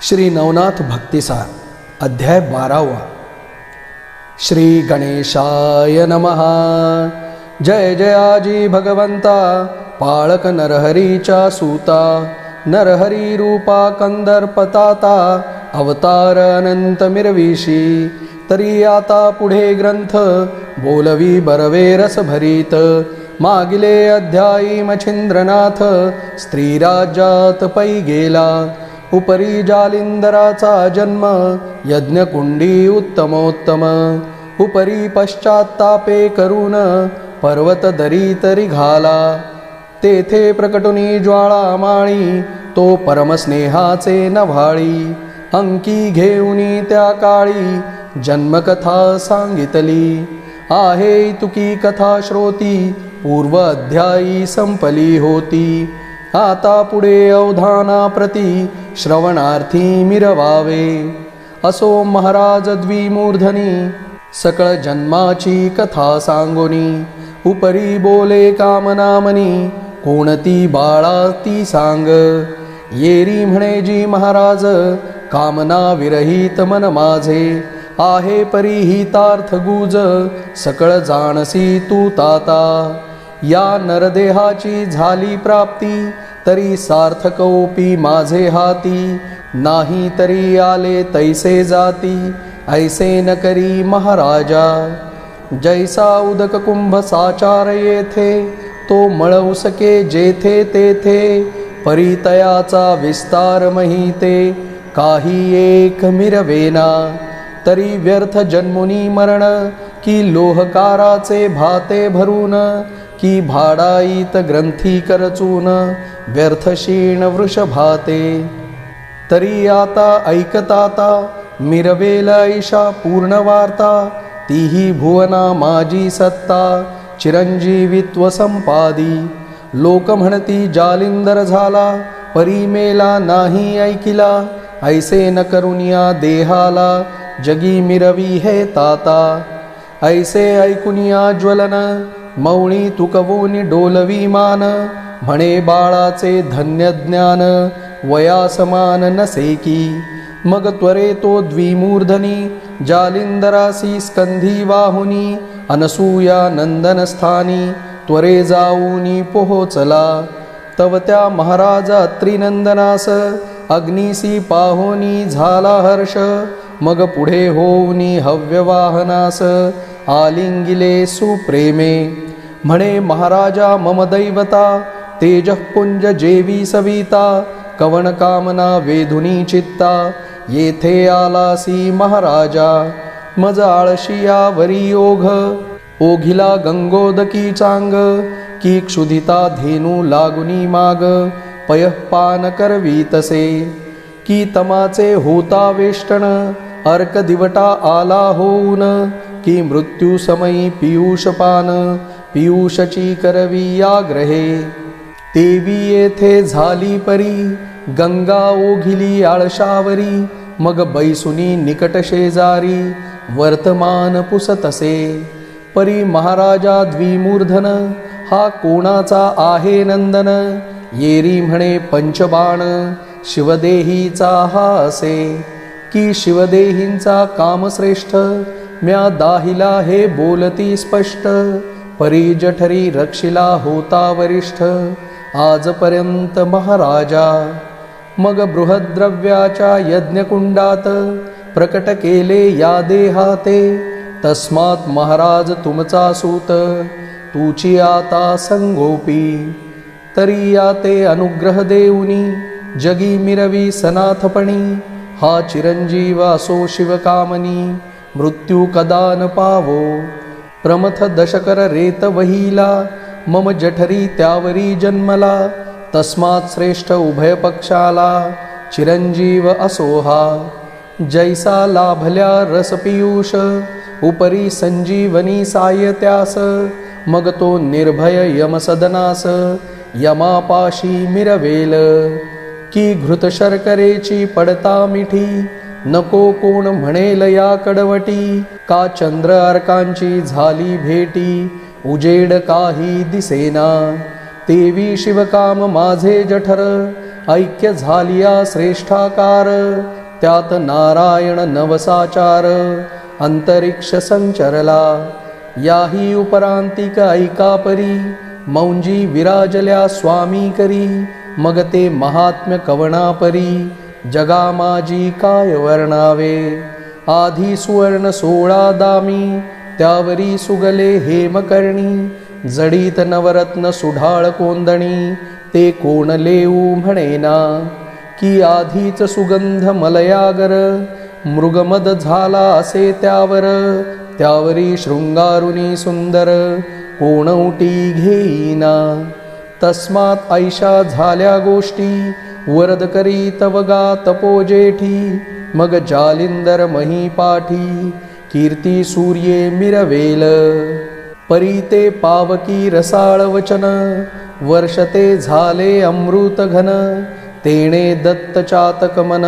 श्री नवनाथ भक्तिसार अध्याय 12। श्री गणेशाय नमः। जय जयाजी भगवंता, पाळक नरहरीचा सूता, नरहरी रूपा कंदर्पताता, अवतार अनंत मिरविशी, तरी आता पुढे ग्रंथ बोलवी बरवे रस भरीत। मागिले अध्यायी मच्छिंद्रनाथ, स्त्री राज्यात पै गेला, उपरी जालिंदराचा जन्म, यज्ञकुंडी उत्तमोत्तम, उपरी पश्चात्तापे करून, पर्वत दरी तरी घाला, तेथे प्रकटुनी ज्वाळा माळी, तो परमस्नेहाचे नभाळी, अंकी घेऊनी त्या काळी, जन्मकथा सांगितली, आहे तुकी कथा श्रोती, पूर्व अध्यायी संपली होती, आता पुढे अवधाना प्रती, श्रवणार्थी मिरवावे। असो महाराज द्विमूर्धनी, सकळ जन्माची कथा सांगोनी, उपरी बोले कामनामनी, कोणती बाळा ती सांग, येरी म्हणे जी महाराज, कामना विरहित मन माझे, आहे परिहितार्थ गुज, सकळ जाणसी तू ताता, या नरदेहाची झाली प्राप्ती, तरी सार्थकोपी माझे हाती, नाही तरी आले तैसे जाती, ऐसे न करी महाराजा, जैसा उदक कुंभ साचार येथे, तो मळवू सके जेथे तेथे, परितयाचा विस्तार महिते, काही एक मिरवेना, तरी व्यर्थ जन्मुनी मरण, की लोहकाराचे भाते भरून, की भाडाईत ग्रंथी करचून, व्यर्थ क्षीण वृषभाते, तरी आता ऐकताता, मिरवेल ऐशा पूर्ण वार्ता, तीही भुवना माझी सत्ता, चिरंजीवित्व संपादी, लोक म्हणती जालिंदर झाला, परिमेला नाही ऐकिला, ऐसे न करुनिया देहाला, जगी मिरवी हे ताता, ऐसे ऐकुनिया ज्वलन, मौणी तुकवून डोलवी मान, म्हणे बाळाचे धन्य ज्ञान, वयासमान नसे की, मग त्वरे तो द्विमूर्धनी, जालिंदरासी स्कंधी वाहुनी, अनसूया नंदनस्थानी, त्वरे जाऊनी पोहोचला, तव त्या महाराजा त्रिनंदनास, अग्निसी पाहोनी झाला हर्ष, मग पुढे होऊनी हव्यवाहनास, आलिंगिले सुप्रेमे, म्हणे महाराजा मम दैवता, तेजःपुंज जेवी सविता, कवन कामना वेधुनी चित्ता, येथे आलासी महाराजा, मज आळशिया वरी ओघ, ओघिला गंगोदकी चांग, की क्षुधिता धेनू लागुनी माग, पयःपान करवी तसे, की तमाचे होता वेष्टन, अर्क दिवटा आला होऊन, की मृत्यू समयी पियूषपान, पियूषची करवी आग्रहे, तेवी येथे झाली परी, गंगा ओघिली आळशावरी, मग बैसुनी निकट शेजारी, वर्तमान पुसतसे, परी महाराजा द्विमूर्धन, हा कोणाचा आहे नंदन, येरी म्हणे पंचबाण, शिवदेहीचा हा असे, की शिवदेहींचा कामश्रेष्ठ, म्या दाहिला हे बोलती स्पष्ट, परी जठरी रक्षिला होता वरिष्ठ, आजपर्यंत महाराजा, मग बृहद्रव्याच्या यज्ञकुंडात, प्रकट केले या देहाते, तस्मात महाराज तुमचा सूत, तुची आता संगोपी, तरी याते अनुग्रह देऊनी, जगी मिरवी सनाथपणी, हा चिरंजीव असो शिवकामनी, मृत्यू कदा न पावो, प्रमथ दशकर रेत वहिला, मम जठरी त्यावरी जन्मला, तस्मात् श्रेष्ठ उभय पक्षाला, चिरंजीव असोहा, जैसा लाभल्या रस पियूष, उपरी संजीवनी सायत्यास, मग तो निर्भय यमसदनास, यमापाशी मिरवेल, की घृत शर्करेची पडता मिठी, नको कोण म्हणेल या कडवटी, का चंद्र अर्कांची झाली भेटी, उजेड काही दिसेना, तेवी शिवकाम माझे जठर, ऐक्य झालिया श्रेष्ठाकार, त्यात नारायण नवसाचार, अंतरिक्ष संचरला. याही उपरांतिक ऐका परी, मौंजी विराजल्या स्वामी करी. मग ते महात्म्य कवना परी, जगा माझी काय वर्णावे. आधी सुवर्ण 16 दामी, त्यावरी सुगले हेमकर्णी. जडीत नवरत्न सुढाळ कोंदणी, ते कोण लेऊ म्हणेना. की आधीच सुगंध मलयागर, मृगमद झाला असे त्यावर. त्यावरी शृंगारुनी सुंदर, कोण उटी घेईना. तस्मात ऐशा झाल्या गोष्टी, वरद करी तव गा तपोजेठी. मग जालिंदर महीपाठी, कीर्ती सूर्ये मिरवेल. परी ते पावकी रसाळ वचन, वर्षते झाले अमृत घन. तेणे दत्त चातक मन,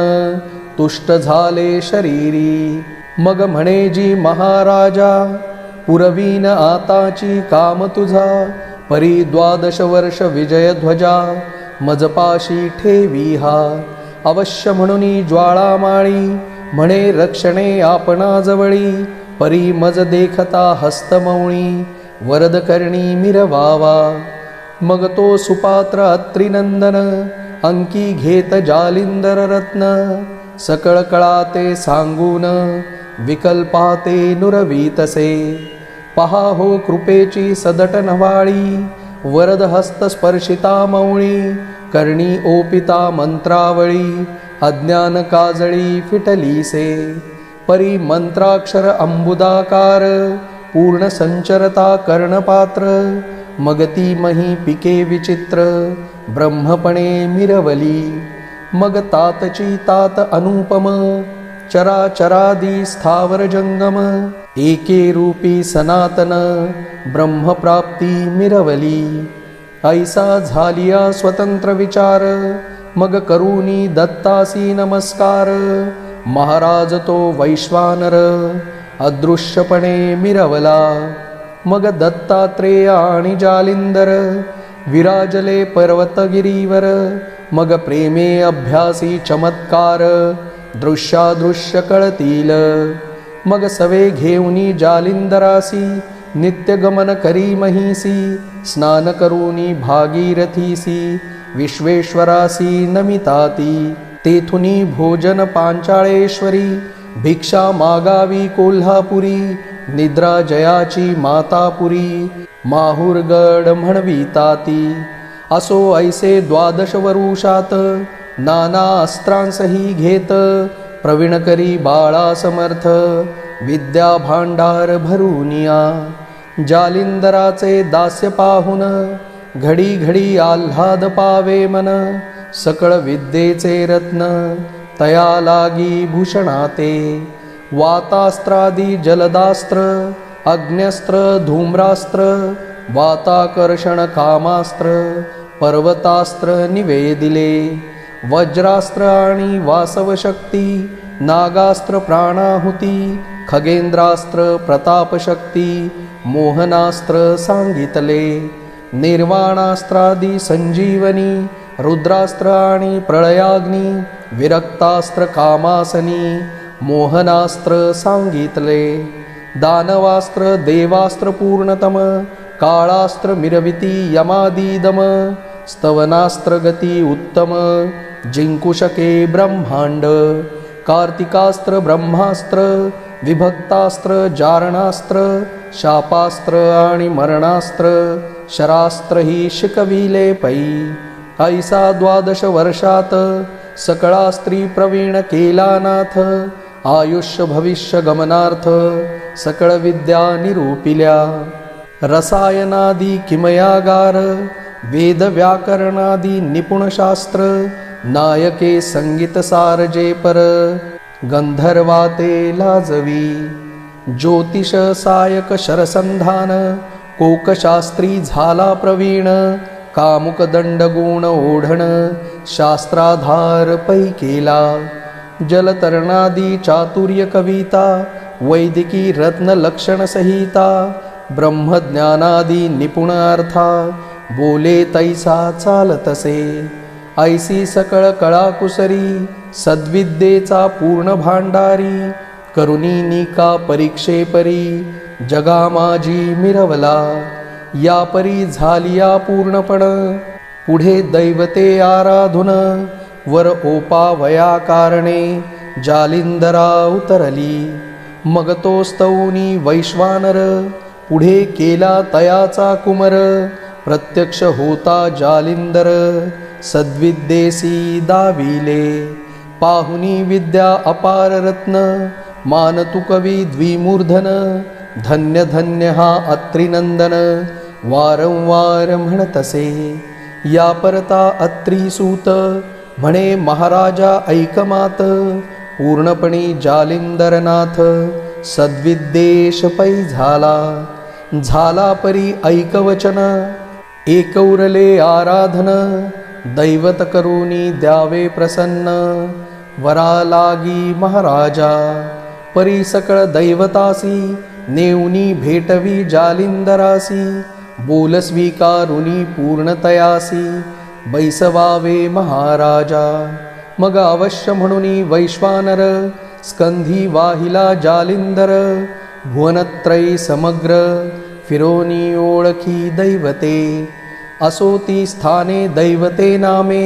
तुष्ट झाले शरीरी. मग म्हणे जी महाराजा, पुरवीन आताची काम तुझा. परी 12 वर्ष विजयध्वजा, मजपाशी ठेवी हा. अवश्य म्हणून ज्वाळामाळी, म्हणे रक्षणे आपणाजवळी. परी मज देखता हस्तमौळी, वरद करणी मिरवावा. मग तो सुपात्र अत्रिनंदन, अंकी घेत जालिंदर रत्न. सकळ कळा ते सांगून, विकल्पाते नुरवीतसे. पहा हो कृपेची सदट नवाळी, वरद हस्त स्पर्शिता मौळी. कर्णी ओपिता मंत्रावळी, अज्ञान काजळी फिटलीसे. परी मंत्राक्षर अंबुदाकार, पूर्ण संचरता कर्णपात्र. मगती मही पिके विचित्र, ब्रह्मपणे मिरवली. मग तातची तात अनुपम, चराचरादी स्थावर जंगम. एके रूपी सनातन, ब्रह्मप्राप्ती मिरवली. ऐसा झालिया स्वतंत्र विचार, मग करूनी दत्तासी नमस्कार. महाराज तो वैश्वानर, अदृश्यपणे मिरवला. मग दत्तात्रेय आणि जालिंदर, विराजले पर्वतगिरीवर. मग प्रेमे अभ्यासी चमत्कार, दृश्यादृश्य कळतील. मग सवे घेऊनी जालिंदरासी, नित्यगमन करी महिसी. स्नान करूनी भागीरथीसी, विश्वेश्वरासी नमिताती. तेथुनी भोजन पांचाळेश्वरी, भिक्षा मागावी कोल्हापुरी. निद्रा जयाची मातापुरी, माहुरगड म्हणविताती. असो ऐसे 12 वरुषात, नाना अस्त्रांसही घेत. प्रवीण करी बाळा समर्थ, विद्या भांडार भरूनिया. जालिंदराचे दास्य पाहुन, घडी घडी आल्हाद पावे मन. सकळ विद्येचे रत्न, तया लागी भूषणाते. वातास्त्रादी जलदास्त्र, अग्न्यस्त्र धूम्रास्त्र. वाताकर्षण कामास्त्र, पर्वतास्त्र निवेदिले. वज्रास्त्र आणि वासवशक्ती, नागास्त्र प्राणाहुती. खगेंद्रास्त्र प्रतापशक्ती, मोहनास्त्र सांगितले. निर्वाणास्त्रादी संजीवनी, रुद्रास्त्र आणि प्रळयाग्नी. विरक्तास्त्र कामासनी, मोहनास्त्र सांगितले. दानवास्त्र देवास्त्र पूर्णतम, काळास्त्र मिरविती यमादीदम. स्तवनास्त्र गती उत्तम, जिंकू शके ब्रह्मांड. कार्तिकास्त्र ब्रह्मास्त्र, विभक्तास्त्र जारणास्त्र. शापास्त्र आणि मरणास्त्र, शरास्त्र ही शिकविले पै. ऐसा 12 वर्षात, सकळा स्त्री प्रवीण केला नाथ. आयुष्य भविष्य गमनार्थ, सकळ विद्या निरूपिल्या. रसायनादी किमयागार, वेद व्याकरणादी निपुणशास्त्र. नायके संगीत सारजे पर, गंधर्वाते लाजवी. ज्योतिष सायक शरसंधान, कोकशास्त्री झाला प्रवीण. कामुक दंडगुण ओढण, शास्त्राधार पै केला. जलतरणादी चातुर्य कविता, वैदिकी रत्न लक्षण संहिता. ब्रह्मज्ञानादी निपुण अर्था, बोले तैसा चालतसे. ऐसी सकळ कळाकुसरी सद्विद्येचा पूर्ण भांडारी करुणी निका परीक्षे परी जगा माझी मिरवला या परी झालिया पूर्णपण पुढे दैवते आराधुन वर ओपावया कारणे जालिंदरा उतरली मग तो स्तौनी वैश्वानर पुढे केला तयाचा कुमर प्रत्यक्ष होता जालिंदर सद्विद्येसी दाविले पाहुनी विद्या अपार रत्न मानतु कवी द्विमूर्धन धन्य धन्य हा अत्रिनंदन वारंवार म्हणतसे या परता अत्रिसूत म्हणे महाराजा ऐकमात पूर्णपणे जालिंदरनाथ सद्विद्येश पै झाला परी ऐकवचन एकौरले आराधन दैवत करुनी द्यावे प्रसन्न वरा लागी महाराजा परी सकळ दैवतासी नेवनी भेटवी जालिंदरासी बोल स्वीकारुनी पूर्णतयासी बैसवावे महाराजा मग अवश्य म्हणूनी वैश्वानर स्कंधी वाहिला जालिंदर भुवनत्रयी समग्र फिरोनी ओळखी दैवते असोती स्थाने दैवते नामे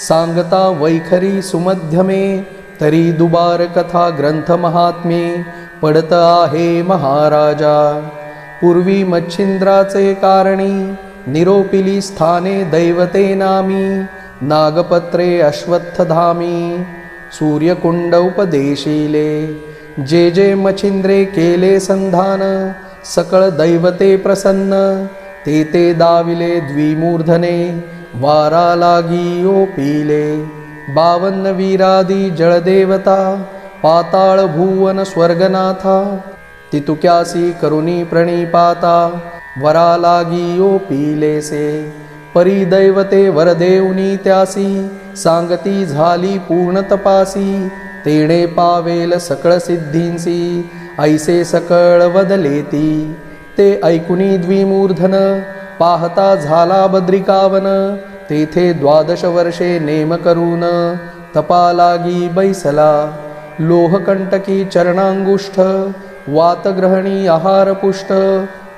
सांगता वैखरी सुमध्यमे तरी दुबार कथा ग्रंथ महात्मे पडत आहे महाराजा पूर्वी मच्छिंद्राचे कारणी निरोपिली स्थाने दैवते नामी नागपत्रे अश्वत्थधामी सूर्यकुंड उपदेशिले जे मच्छिंद्रे केले संधान सकळ दैवते प्रसन्न ते दाविले द्विमूर्धने वारा लागी ओपिले 52 वीरादी जळदेवता पाताळ भुवन स्वर्गनाथा तितुक्यासी करुणी प्रणिपाता वरा लागी ओपिलेसे परी दैवते वरदेवनी त्यासी सांगती झाली पूर्ण तपासी तेणे पावेल सकळ सिद्धींसी ऐसे सकळ वदलेती ते ऐकुनी द्विमूर्धन पाहता झाला बद्रिकावन तेथे 12 वर्षे नेम करून तपा लागी बैसला लोहकंटकी चरणांगुष्ठ वातग्रहणी आहारपुष्ट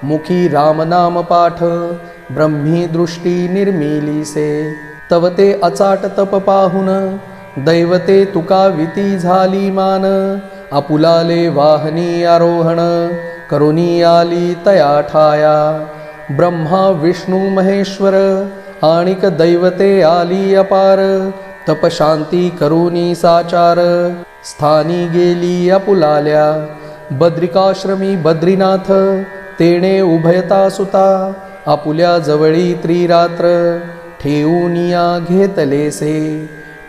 मुखी रामनाम पाठ ब्रह्मी दृष्टी निर्मिलीसे तव ते अचाट तप पाहुन दैवते तुका विती झाली मान आपुलाले वाहनी आरोहण करुणी आली तया ठाया ब्रह्मा विष्णू महेश्वर आणिक दैवते आली अपार तप शांती करुणी साचार स्थानी गेली आपुलाल्या बद्रिकाश्रमी बद्रीनाथ तेणे उभयता सुता आपुल्या जवळी त्रिरात्र ठेवूनिया घेतलेसे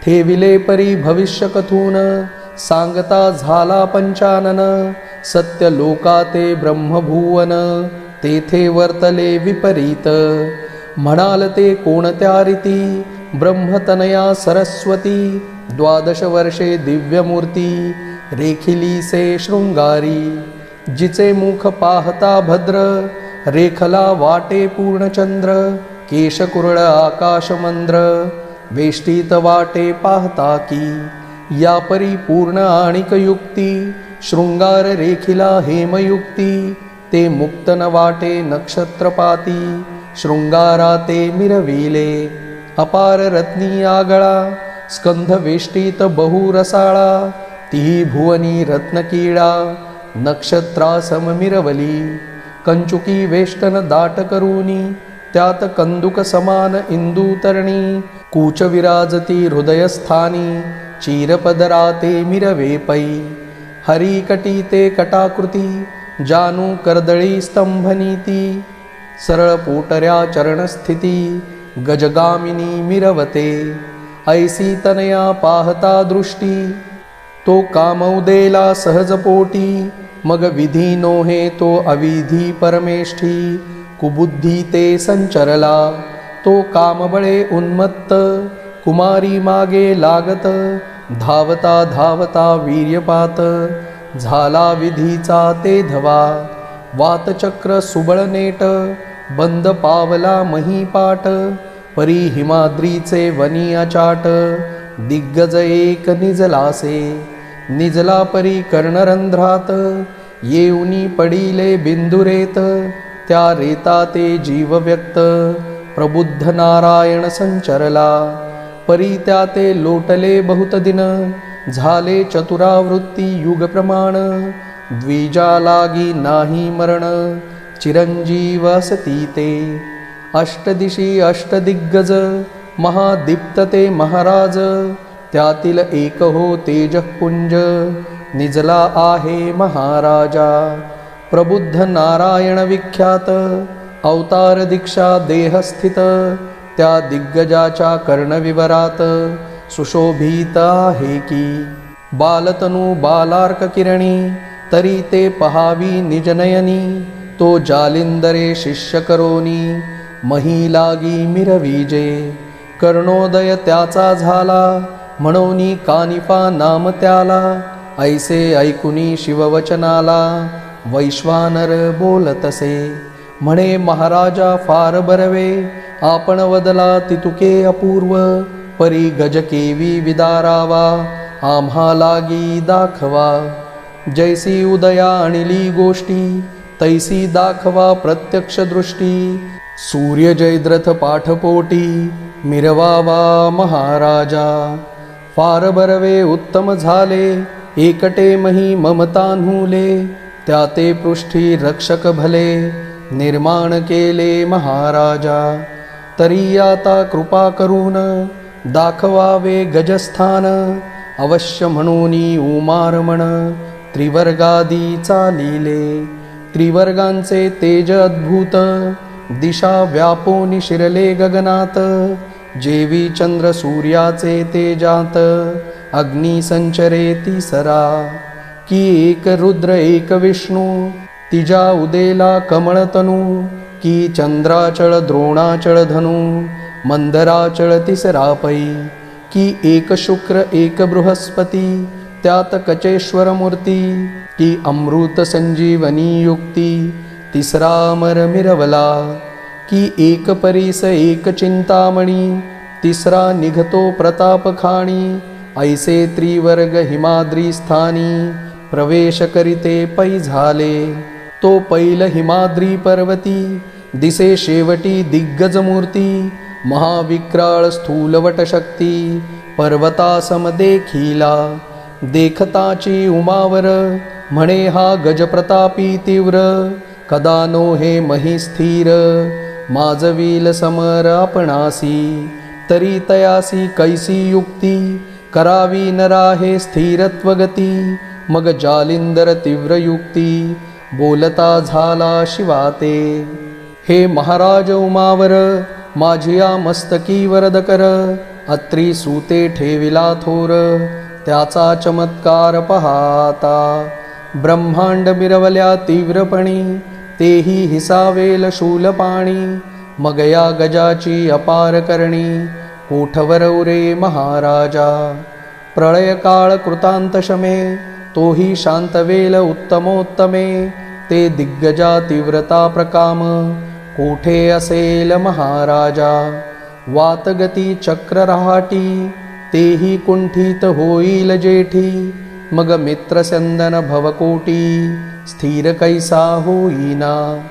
ठेविले परी भविष्य कथून सांगता झाला पंचानन सत्य लोकाते ब्रह्मभुवन तेथे वर्तले विपरीत म्हणाल ते कोणत्या रीती ब्रह्मतनया सरस्वती 12 वर्षे दिव्यमूर्ती रेखिलीसे शृंगारी जिचे मुख पाहता भद्र रेखला वाटे पूर्णचंद्र केशकुरळ आकाशमंद्र वेष्टीत वाटे पाहता की या परी पूर्ण आणिक युक्ती शृंगार रेखिला हेमयुक्ती ते मुक्त न वाटे नक्षत्रपाती शृंगाराते मिरविले अपार रत्नी आगळा स्कंध वेष्टीत बहुरसाळा ती भुवनी रत्नकीळा नक्षत्रा सममिरवली कंचुकी वेष्टन दाट करूनी त्यात कंदुक समान इंदुतरणी कूच विराजती हृदयस्थानी चीरपदराते मिरवे पै हरिकटी ते कटाकृती जानू कर्दळी स्तंभनीती सरळ पोटऱ्या चरणस्थिती गजगामिनी मिरवते ऐसी तनया पाहता दृष्टी तो कामौदेला सहजपोटी मग विधी नोहे तो अविधी परमेष्ठी कुबुद्धी ते संचरला तो कामबळे उन्मत्त कुमारी मागे लागत धावता धावता वीर्यपात झाला विधीचा ते धवा वातचक्र सुबळ नेट बंद पावला महीपाट परी हिमाद्रीचे वनी अचाट, दिग्गज एक निजलासे. निजला परी कर्णरंध्रात, येऊनी पडिले बिंदुरेत. त्या रेता ते जीव व्यक्त, प्रबुद्ध नारायण संचरला. परी त्या ते लोटले बहुत दिन, झाले चतुरावृत्ती युग प्रमाण. द्विजा लागी नाही मरण, चिरंजीव असती ते. अष्टदिशी अष्टदिग्गज, महादीप्त ते महाराज. त्यातील एक हो तेजपुंज, निजला आहे महाराजा. प्रबुद्ध नारायण विख्यात, अवतार दीक्षा देहस्थित. त्या दिग्गजाच्या कर्णविवरात, सुशोभित आहे की. बालतनु बालार्क किरणी, तरी ते पहावी निजनयनी. तो जालिंदरे शिष्य करोनी, मही लागी मिरविजे. कर्णोदय त्याचा झाला, म्हणोनी कानिपा नाम त्याला. ऐसे ऐकुनी शिववचनाला, वैश्वानर बोलतसे. म्हणे महाराजा फार बरवे, आपण वदला तितुके अपूर्व. परी गज केवी विदारावा, आम्हा लागी दाखवा. जैसी उदया आणली गोष्टी, तैसी दाखवा प्रत्यक्ष दृष्टी. सूर्य जयद्रथ पाठपोटी, मिरवावा महाराजा. फार बरवे उत्तम झाले, एकटे मही ममतान्हुले. त्या ते पृष्ठी रक्षक भले, निर्माण केले महाराजा. तरी आता कृपा करून, दाखवावे गजस्थान. अवश्य म्हणूनी उमारमण, त्रिवर्गादी चालिले. त्रिवर्गांचे तेज अद्भुत, दिशा व्यापोनी शिरले गगनात. जेवी चंद्र सूर्याचे तेजात, अग्नी संचरे तिसरा. की एक रुद्र एक विष्णू, तिजा उदेला कमळतनू. की चंद्राचळ द्रोणाचळ धनु, मंदराचळ तिसरा पै. की एक शुक्र एक बृहस्पती, त्यात कचेश्वर मूर्ती. की अमृत संजीवनी युक्ती, तिसरा अमर मिरवला. की एक परीस एक चिंतामणी, तिसरा निघतो प्रताप खाणी. ऐसे त्रिवर्ग हिमाद्री स्थानी, प्रवेश करिते पै झाले. तो पैल हिमाद्री पर्वती, दिसे शेवटी दिग्गज मूर्ती. महाविक्राळ स्थूलवट शक्ती, पर्वतासम देखिला. देखताची उमावर, म्हणे हा गजप्रतापी तीव्र. कदा नो हे मही स्थिर, माजवील समर आपणासी. तरी तयासी कैसी युक्ती, करावी नरा हे स्थिरत्व गती. मग जालिंदर तीव्र युक्ती, बोलता झाला शिवाते. हे महाराज उमावर, माझिया मस्तकी वरद कर. अत्री सूते ठेविला थोर, त्याचा चमत्कार पहाता. ब्रह्मांड मिरवल्या तीव्रपणी, तेही हिसावेल शूलपाणी. मग या गजाची अपार करणी, कोठवर रे महाराजा. प्रळय काळ कृतांत शमे, तोही शांतवेल उत्तमोत्तमे. ते दिग्गजा तीव्रता प्रकाम, कोठे असेल महाराजा. वातगती चक्र रहाटी, तेही कुंठित होईल जेठी. मग मित्रस्यंदन भवकोटी, स्थिर कैसा होईना.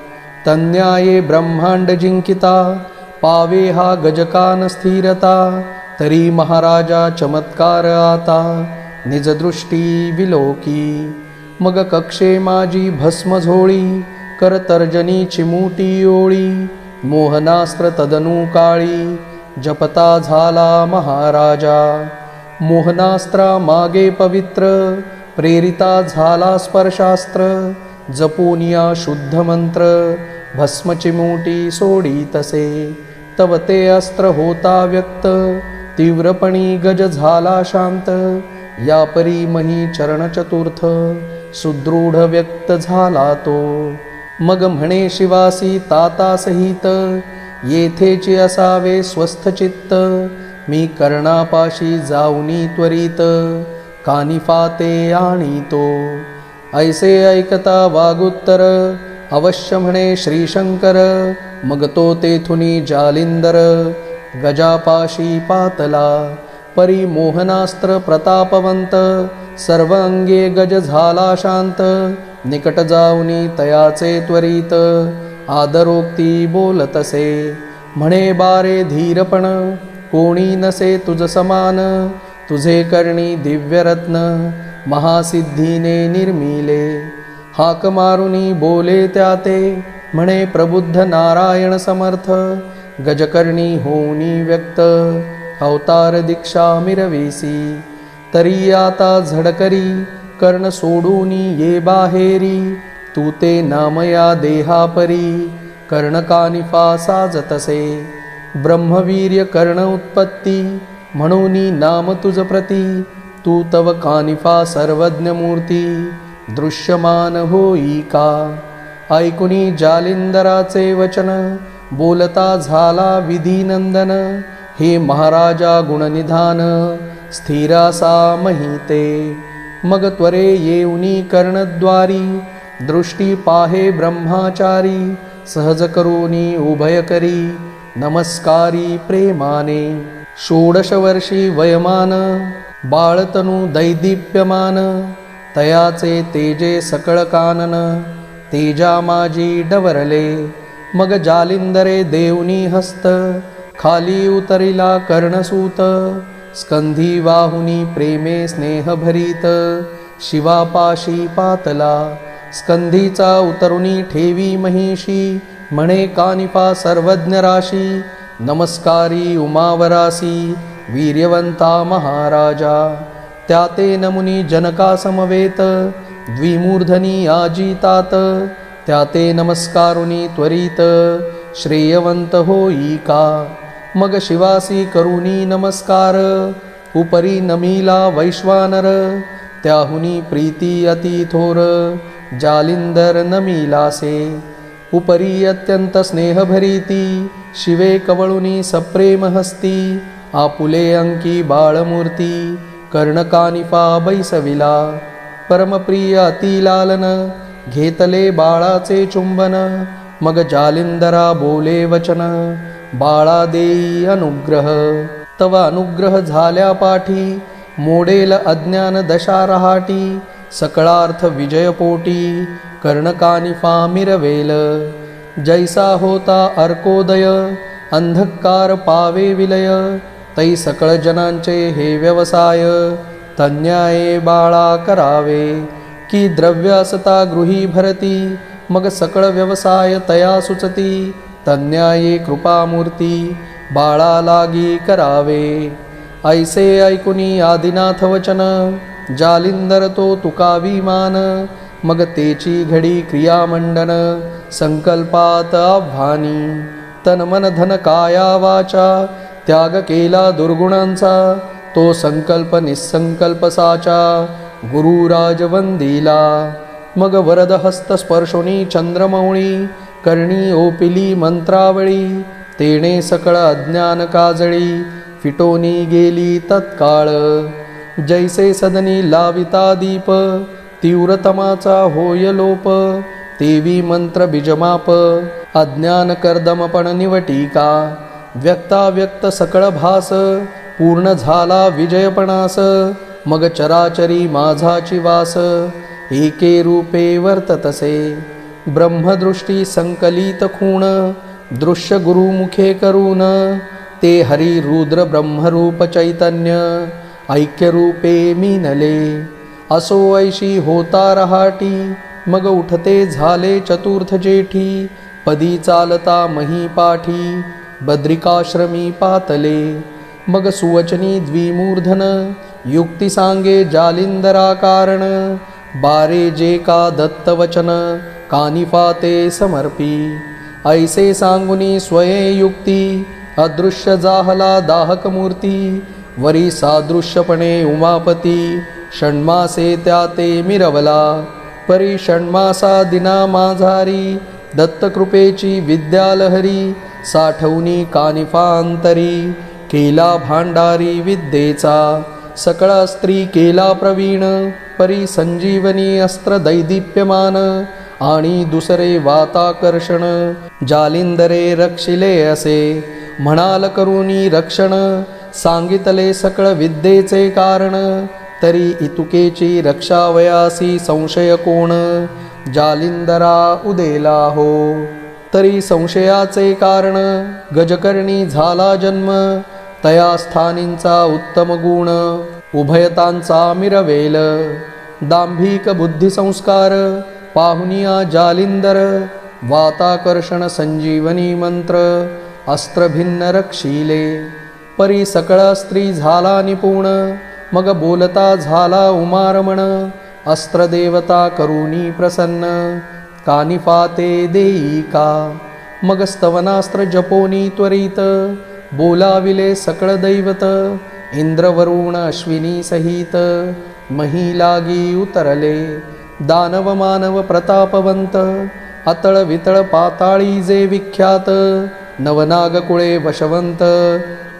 तन्याये ब्रह्मांड जिंकिता, पावे हा गजकान स्थिरता. तरी महाराजा चमत्कार आता, निजदृष्टी विलोकी. मग कक्षे माझी भस्म झोळी, कर तर्जनी चिमुटी ओळी. मोहनास्त्र तदनु काळी, जपता झाला महाराजा. मोहनास्त्रा मागे पवित्र, प्रेरिता झाला स्पर्शास्त्र. जपूनिया शुद्ध मंत्र, भस्म चिमुटी सोडी तसे. तव ते अस्त्र होता व्यक्त, तीव्रपणी गज झाला शांत. या परी मही चरण चतुर्थ, सुदृढ व्यक्त झाला तो. मग म्हणे शिवासी ताता सहित, येथेची असावे स्वस्थ चित्त. मी कर्णापाशी जाऊनी त्वरित, कानिफाते आणितो. ऐसे ऐकता वागुत्तर, अवश्य म्हणे श्रीशंकर. मग तो तेथुनी जालिंदर, गजापाशी पातला. परी मोहनास्त्र प्रतापवंत, सर्व अंगे गज झाला शांत. निकट जाऊनी तयाचे त्वरित, आदरोक्ती बोलतसे. म्हणे बारे धीरपण, कोणी नसे तुझ समान. तुझे करणी दिव्यरत्न, महासिद्धीने निर्मिले. हाक मारुनी बोले त्याते, म्हणे प्रबुद्ध नारायण समर्थ. गजकर्णी होऊनी व्यक्त, अवतार दीक्षा मिरवीसी. तरी आता झडकरी, कर्ण सोडूनी ये बाहेरी. तू ते नामया देहापरी, कर्णकानिफा साजतसे. ब्रह्मवीर्य कर्ण उत्पत्ती, म्हणूनी नाम तुझ प्रती. तू तव कानिफा सर्वज्ञ मूर्ती, दृश्यमान होई का. ऐकुनी जालिंदराचे वचन, बोलता झाला विधिनंदन. हे महाराजा गुणनिधान, स्थिरासा महिते. मग त्वरे येऊनी कर्णद्वारी, दृष्टी पाहे ब्रह्माचारी. सहज करूनी उभय करी, नमस्कारी प्रेमाने. 16 वर्षी वयमान, बाळतनु दैदीप्यमान. तयाचे तेजे सकळ कानन, तेजा माझी डवरले. मग जालिंदरे देऊनी हस्त, खाली उतरिला कर्णसूत. स्कंधी वाहुनी प्रेमे स्नेह भरीत, शिवापाशी पातला. स्कंधीचा उतरुनी ठेवी महिषी, म्हणे कानिफा सर्वज्ञ राशी. नमस्कारी उमावरासी, वीर्यवंता महाराजा. त्याते नमुनी जनका समवेत, द्विमूर्धनी आजितात. त्याते नमस्कारुनी त्वरित, श्रेयवंत होई का. मग शिवासी करुनी नमस्कार, उपरी नमिला वैश्वानर. त्याहुनी प्रीती अति थोर, जालिंदर नमिलासे. उपरी अत्यंत स्नेह भरीती, शिवे कवळुनी सप्रेम हस्ती. आपुले अंकी बाळमूर्ती, कर्णकानिफा बैसविला. परमप्रिय अतिलालन, घेतले बाळाचे चुंबन. मग जालिंदरा बोले वचन, बाळा देई अनुग्रह. तव अनुग्रह झाल्या पाठी, मोडेल अज्ञान दशा रहाटी. सकळार्थ विजय पोटी, कर्णकानिफा मिरवेल. जैसा होता अर्कोदय, अंधकार पावे विलय. तै सकळ जनांचे हे व्यवसाय, तन्याये बाळा करावे. की द्रव्य असता गृही भरती, मग सकळ व्यवसाय तया सुचती. तन्याये कृपामूर्ती, बाळा लागी करावे. ऐसे ऐकुनी आदिनाथ वचन, जालिंदर तो तुकाविमान. मग तेची घडी क्रियामंडन, संकल्पात आव्हानी. तन मन धन काया वाचा, त्याग केला दुर्गुणांचा. तो संकल्प निसंकल्प साचा, गुरुराज वंदिला. मग वरद हस्त स्पर्शोनी चंद्रमौळी, कर्णी ओपिली मंत्रावळी. तेणे सकळ अज्ञान काजळी, फिटोनी गेली तत्काळ. जैसे सदनी लाविता दीप, तीव्रतमाचा होय लोप. तेवी मंत्र बीजमाप, अज्ञान कर्दमपण निवटिका. व्यक्ताव्यक्त सकळ भास, पूर्ण झाला विजयपणास. मग चराचरी माझाची वास, एके रूपे वर्ततसे. ब्रह्मदृष्टी संकलित खूण, दृश्य गुरुमुखे करून. ते हरी रुद्र ब्रह्मरूप चैतन्य, ऐक्यरूपे मीनले. असो ऐशी होता रहाटी, मग उठते झाले चतुर्थ जेठी. पदी चालता महीपाठी, बद्रिकाश्रमी पातले. मग सुवचनी द्विमूर्धन, युक्ती सांगे जालिंदरा कारण. बारे जे का दत्तवचन, कानिफा ते समर्पी. ऐसे सांगुनी स्वये युक्ती, अदृश्य जाहला दाहक मूर्ती. वरी सादृश्यपणे उमापती, षण्मासे त्या ते मिरवला. परी षण्मासा दिना माझारी, दत्तकृपेची विद्यालहरी. साठवणी कानिफांतरी, केला भांडारी विद्येचा. सकळ स्त्री केला प्रवीण, परी संजीवनी अस्त्र दैदीप्यमान. आणि दुसरे वाताकर्षण, जालिंदरे रक्षिले असे. म्हणाल करुनी रक्षण, सांगितले सकळ विद्येचे कारण. तरी इतुकेची रक्षावयासी संशय कोण, जालिंदरा उदेला हो. तरी संशयाचे कारण, गजकर्णी झाला जन्म, तया स्थानींचा उत्तम गुण, उभयतांचा मिरवेल. दांभिक बुद्धी संस्कार, पाहुनिया जालिंदर, वाताकर्षण संजीवनी मंत्र, अस्त्र भिन्न रक्षिले. परी सकळ स्त्री झाला निपुण, मग बोलता झाला उमारमण. अस्त्र देवता करुनी प्रसन्न, कानिफाते देई का. मग स्तवनास्त्र जपोनी त्वरित, बोलाविले सकळ दैवत. इंद्र वरुण अश्विनी सहित, मही लागी उतरले. दानव मानव प्रतापवंत, अतळ वितळ पाताळी जे विख्यात. नवनागकुळे वशवंत,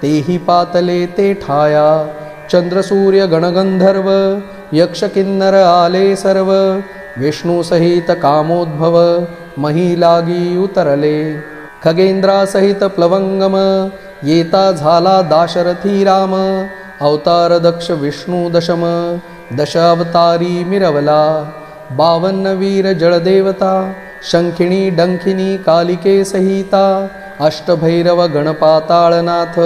तेही पातले ते ठाया. चंद्र सूर्य गणगंधर्व, यक्ष किन्नर आले सर्व. विष्णू सहित कामोद्भव, मही लागी उतरले. खगेंद्रासहित प्लवंगम, येता झाला दाशरथी राम. अवतार दक्ष विष्णू दशम, दशावतारी मिरवला. 52 वीर जळदेवता, शंखिणी डंखिनी कालिके सहिता. अष्टभैरव गणपाताळनाथ,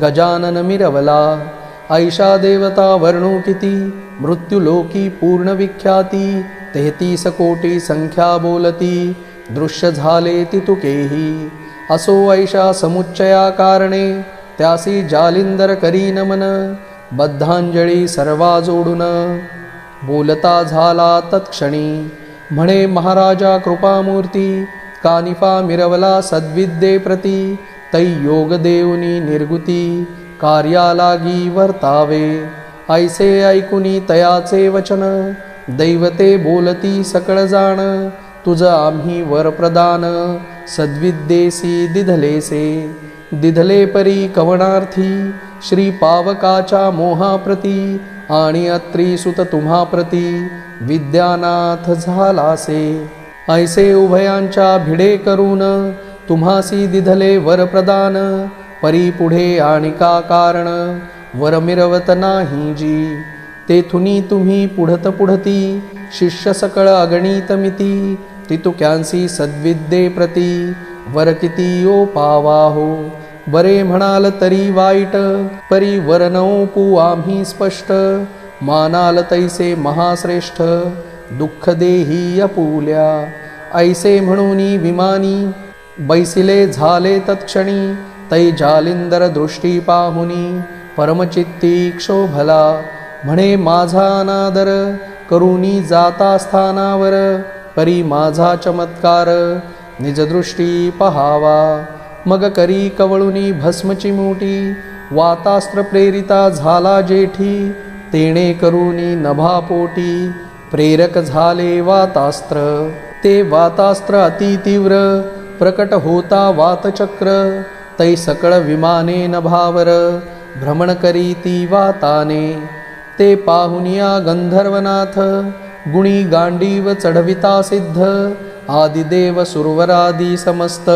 गजानन मिरवला. ऐशा देवता वर्णू किती, मृत्युलोकी पूर्ण विख्याती. 33 कोटी संख्या बोलती, दृश्य झाले तितुकेही. असो ऐशा समुच्चया कारणे, त्यासी जालिंदर करी नमन. बद्धांजळी सर्वा जोडून, बोलता झाला तत्क्षणी. म्हणे महाराजा कृपामूर्ती, कानिफा मिरवला सद्विद्ये प्रती. तै योग देऊनी निर्गुती, कार्या लागी वर्तावे. ऐसे ऐकुनी तयाचे वचन, दैवते बोलती सकळ जाण. तुझ आम्ही वर प्रदान, सद्विद्येसी दिधलेसे. दिधले परी कवणार्थी, श्री पावकाच्या मोहाप्रती. आणि अत्री सुत तुम्हा प्रती, विद्यानाथ झालासे. ऐसे उभयांच्या भिडे करून, तुम्हासी दिधले वर प्रदान. परी पुढे आणि का कारण, वर मिरवत नाही जी. तेथुनी तुम्ही पुढत पुढती, शिष्य सकळ अगणित मिती. तितुक्यांसी सद्विद्ये प्रती, वर किती ओ पावाहो. बरे म्हणाल तरी वाईट, परी वर नवपू आम्ही स्पष्ट. मानाल तैसे महाश्रेष्ठ, दुःख देही अपुल्या. ऐसे म्हणूनी विमानी, बैसिले झाले तत्क्षणी. तै जालिंदर दृष्टी पाहुनी, परमचित्ती क्षोभला. म्हणे माझा अनादर, करुनी जाता स्थानावर. परी माझा चमत्कार, निजदृष्टी पहावा. मग करी कवळुनी भस्मची मोठी, वातास्त्र प्रेरिता झाला जेठी. तेणे करुनी नभापोटी, प्रेरक झाले वातास्त्र. ते वातास्त्र अतितीव्र, प्रकट होता वातचक्र. तै सकळ विमाने नभावर, भ्रमण करी ती वाताने. ते पाहुनिया गंधर्वनाथ, गुणी गांडीव चढविता सिद्ध. आदिदेव सुरवरादी समस्त,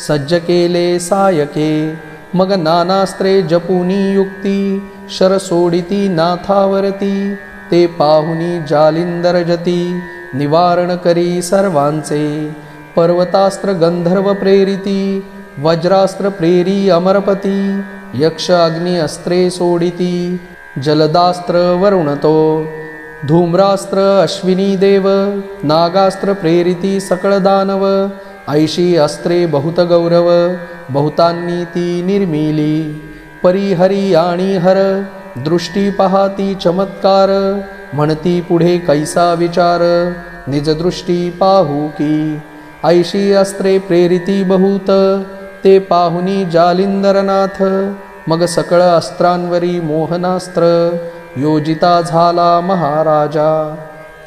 सज्ज केले सायके. मग नानास्त्रे जपुनी युक्ती, शर सोडिती नाथावरती. ते पाहुनी जालिंदर जती, निवारण करी सर्वांचे. पर्वतास्त्र गंधर्व प्रेरिती, वज्रास्त्र प्रेरी अमरपती. यक्ष अग्नि अस्त्रे सोडिती, जलदास्त्र वरुणतो. धूम्रास्त्र अश्विनी देव, नागास्त्र प्रेरिती सकळ दानव. ऐशी अस्त्रे बहुत गौरव, बहुतांनी ती निर्मिली. परिहरी आणि हर, दृष्टी पाहाती चमत्कार. म्हणती पुढे कैसा विचार, निजदृष्टी पाहू की. ऐशी अस्त्रे प्रेरिती बहुत, ते पाहुनी जालिंदरनाथ. मग सकळ अस्त्रांवरी मोहनास्त्र, योजिता झाला महाराजा.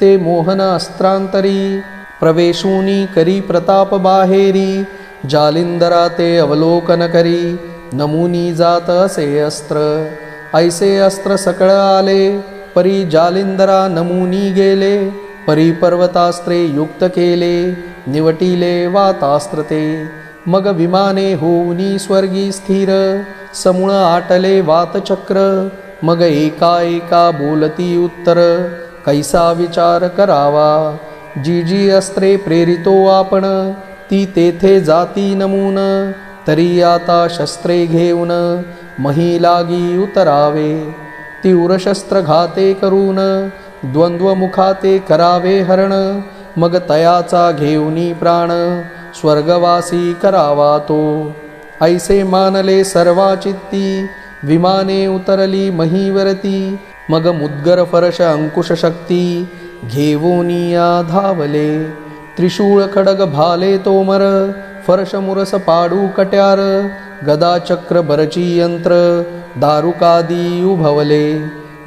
ते मोहन अस्त्रांतरी, प्रवेशूनी करी प्रताप बाहेरी. जालिंदरा ते अवलोकन करी, नमुनी जात असे अस्त्र. ऐसे अस्त्र सकळ आले, परी जालिंदरा नमुनी गेले. परी पर्वतास्त्रे युक्त केले, निवटिले वातास्त्र ते. मग विमाने होऊनी स्वर्गी स्थिर, समूळ आटले वातचक्र. मग एका एका बोलती उत्तर, कैसा विचार करावा. जी जी अस्त्रे प्रेरितो आपण, ती तेथे जाती नमून. तरी आता शस्त्रे घेऊन, मही लागी उतरावे. तीव्र शस्त्र घाते करून, द्वंद्वमुखाते करावे हरण. मग तयाचा घेऊनी प्राण, स्वर्गवासी करावा तो. ऐसे मानले सर्वाचित्ती, विमाने उतरली महीवरती. मग मुद्गर फरश अंकुश शक्ती, घेऊनिया धावले. त्रिशूळ खडग भाले तोमर, फरश मुरस पाडू कट्यार. गदा चक्र बरची यंत्र, दारुकादी उभवले.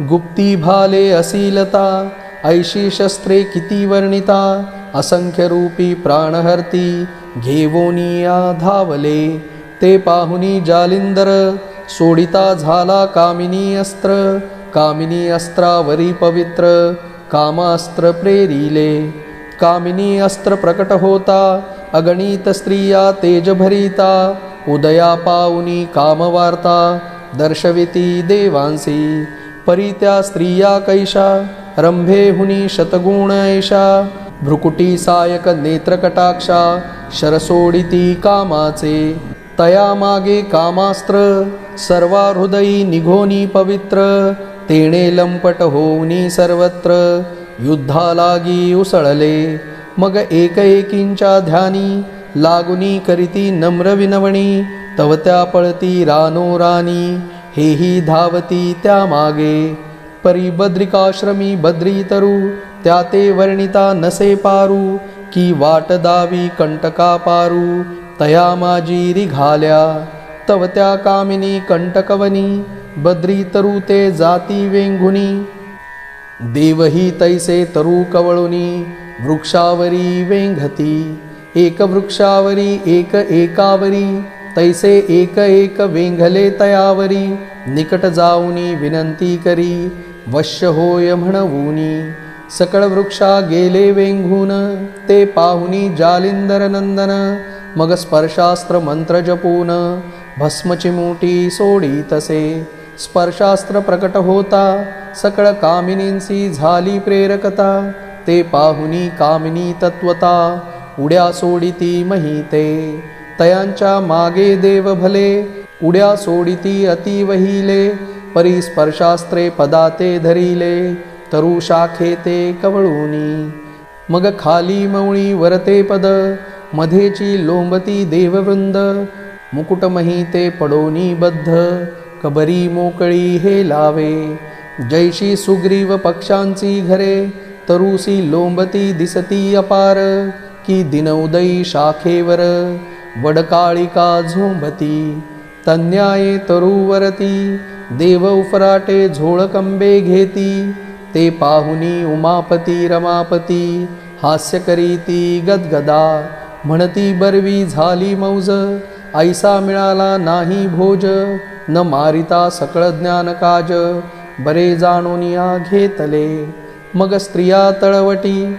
गुप्ती भाले असीलता, ऐशी शस्त्रे किती वर्णिता. असंख्य रूपी प्राणहर्ती, घेवोनिया धावले. ते पाहुनी जालिंदर, सोडिता झाला कामिनी अस्त्र. कामिनी अस्त्रावरी पवित्र, कामास्त्र प्रेरिले. कामिनी अस्त्र प्रकट होता, अगणित स्त्रिया तेज भरिता. उदया पाऊनी कामवार्ता, दर्शविती देवांसी. परी त्या स्त्रिया कैशा, रंभेहुनी शतगुण ऐशा. भ्रुकुटी सायक नेत्रकटाक्षा, शरसोडिती कामाचे. तया मागे कामास्त्र, सर्वा हृदयी निघोनी पवित्र. तेणे लंपट होऊनी सर्वत्र, युद्धालागी उसळले. मग एक एकींच्या ध्यानी, लागुनी करीती नम्र विनवणी. तव त्या पळती रानो राणी, हेही धावती त्या मागे. परी बद्रिकाश्रमी बद्री तरु, त्या ते वर्णिता नसे पारू. की वाट दावी कंटका पारू, तया माझी रिघाल्या. तव त्या कामिनी कंटकवनी, बद्री तरु ते जाती वेंघुनी. देवही तैसे तरु कवळुनी, वृक्षावरी वेंघती. एक वृक्षावरी एक एकावरी, तैसे एक एक वेंघले तयावरी. निकट जाऊनी विनंती करी, वश्य होय म्हणवूनी. सकळ वृक्षा गेले वेंघून, ते पाहुनी जालिंदर नंदन. मग स्पर्शास्त्र मंत्र जपून, भस्म चिमुटी सोडी तसे. स्पर्शास्त्र प्रकट होता, सकळ कामिनींसी झाली प्रेरकता. ते पाहुनी कामिनी तत्वता, उड्या सोडिती महिते. तयांच्या मागे देव भले, उड्या सोडिती अति वहिले. परी स्पर्शास्त्रे पदाते धरिले, तरु शाखे ते कवळूनी. मग खाली मौळी वरते पद, मधेची लोंबती देववृंद. मुकुटमही ते पडोनी बद्ध, कबरी मोकळी हे लावे. जैशी सुग्रीव पक्षांची घरे, तरुसी लोंबती दिसती अपार. की दिनउदयी शाखेवर, वडकाळिका झोंबती. तन्याये तरुवरती, देव उफराटे झोळकंबे घेती. ते पाहुनी उमापती रमापती, हास्य करीती गदगदा. म्हणती बरवी झाली मौज, ऐसा मिळाला नाही भोज. न मारिता सकळ ज्ञान काज, बरे जाणूनिया घेतले. मग स्त्रिया तळवटी,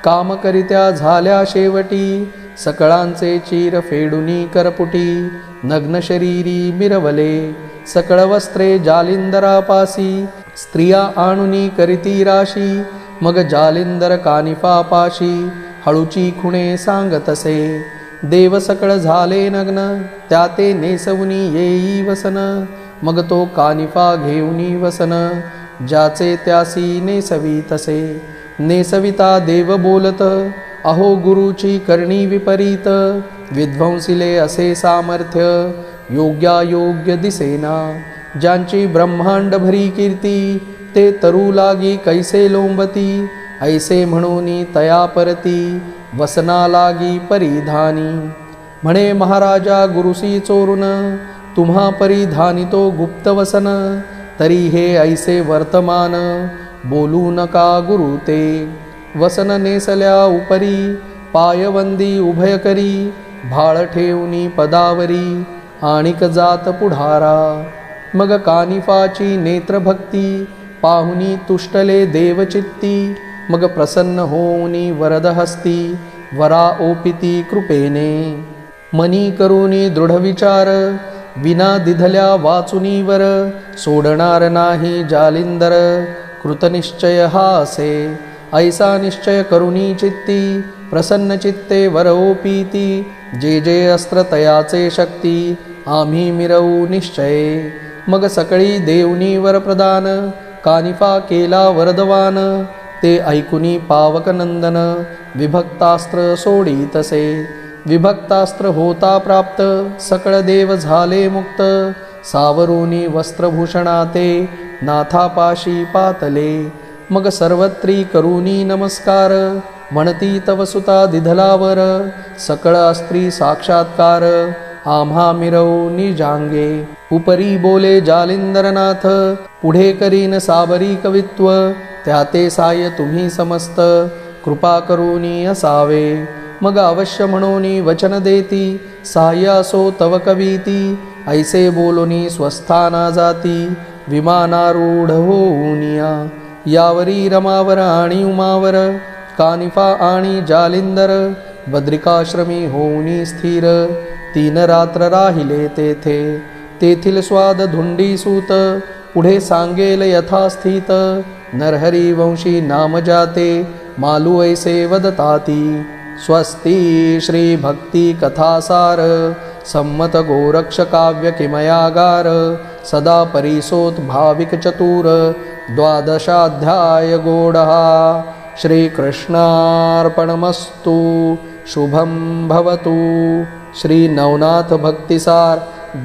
कामकरित्या झाल्या शेवटी. सकळांचे चीर फेडुनी करपुटी, नग्न शरीरी मिरवले. सकळ वस्त्रे जालिंदरापासी, स्त्रिया आणुनी करीती राशी. मग जालिंदर कानिफापाशी, हळूची खुणे सांगतसे. देव सकळ झाले नग्न, त्या ते नेसवुनी येई वसन. मग तो कानिफा घेऊनी वसन, ज्याचे त्यासी नेसवी तसे. नेसविता देव बोलत, अहो गुरुची करणी विपरीत. विध्वंसिले असे सामर्थ्य, योग्यायोग्य दिसेना. ज्यांची ब्रह्मांड भरी कीर्ती, ते तरु लागी कैसे लोंबती. ऐसे म्हणूनी तया परती, वसना लागी परिधानी. म्हणे महाराजा गुरुसी चोरून, तुम्हा परिधानितो गुप्त वसन. तरी हे ऐसे वर्तमान, बोलू नका गुरु ते. वसन नेसल्या उपरी, पायवंदी उभय करी. भाळ ठेवनी पदावरी, आणिक जात पुढारा. मग कानिफाची नेत्रभक्ती, पाहुनी तुष्टले देवचित्ती. मग प्रसन्न होऊनी वरद हस्ती, वरा ओपिती कृपेने. मनी करुनी दृढ विचार विना दिधल्या वाचुनीवर सोडणार नाही जालिंदर कृतनिश्चय हा असे ऐसा निश्चय करुनी चित्ती प्रसन्न चित्ते वरोपीती जे जे अस्त्र तयाचे शक्ती आम्ही मिरवू निश्चय मग सकळी देवनी वरप्रदान कानिफा केला वरदवान ते ऐकुनी पावकनंदन विभक्तास्त्र सोडीतसे विभक्तास्त्र होता प्राप्त सकळ देव झाले मुक्त सावरुनी वस्त्रभूषणाते नाथापाशी पातले मग सर्वत्री करुनी नमस्कार म्हणती तव सुता दिधलावर सकळ अस्त्री साक्षात्कार आम्हा मिरवूनी जांगे उपरी बोले जालिंदरनाथ पुढे करीन साबरी कवित्व त्याते साय तुम्ही समस्त कृपा करुनी असावे मग अवश्य म्हणूनी वचन देती साह्य असो तव कवीती ऐसे बोलुनी स्वस्थाना जाती विमानारूढ होऊनिया यावरी रमावर आणि उमावर कानिफा आणि जालिंदर बद्रिकाश्रमी होऊनी स्थिर 3 रात्र राहिले तेथे तेथील स्वाद धुंडी सूत पुढे सांगेल यथास्थित नरहरी वंशी नाम जाते मालू ऐसे वदताती स्वस्ती श्री भक्ती कथासार सम्मत गोरक्ष काव्य किमयागार सदा परिसोत भाविक चतुर 12 गोडहा श्रीकृष्णार्पणमस्तु शुभं भवतु श्री नवनाथ भक्तिसार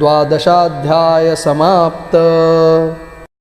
12 समाप्त।